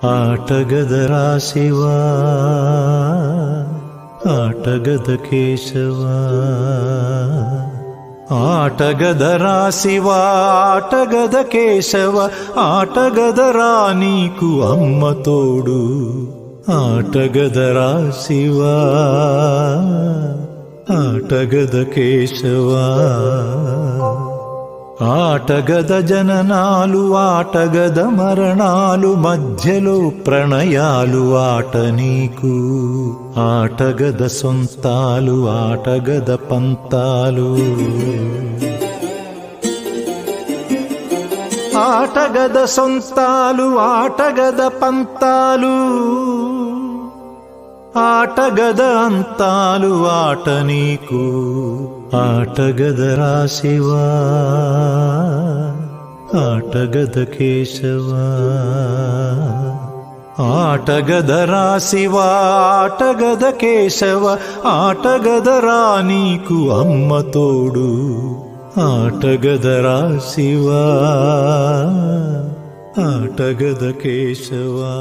ఆటగదరా శివా ఆటగద కేశవా ఆటగదరా శివా ఆటగద కేశవ ఆటగదరా నీకు అమ్మ తోడు ఆటగదరా శివా ఆటగద కేశవా ఆటగద జననాలు ఆటగద మరణాలు మధ్యలో ప్రణయాలు ఆట నీకు ఆటగద సొంతాలు ఆటగద పంతాలు ఆటగద సొంతాలు ఆటగద పంతాలు ఆటగద అంతాలు ఆట నీకు ఆటగదరా శివా ఆటగద కేశవా ఆటగదరా శివా ఆటగద కేశవ ఆటగదరా నీకు అమ్మ తోడు ఆటగదరా శివా ఆటగద కేశవా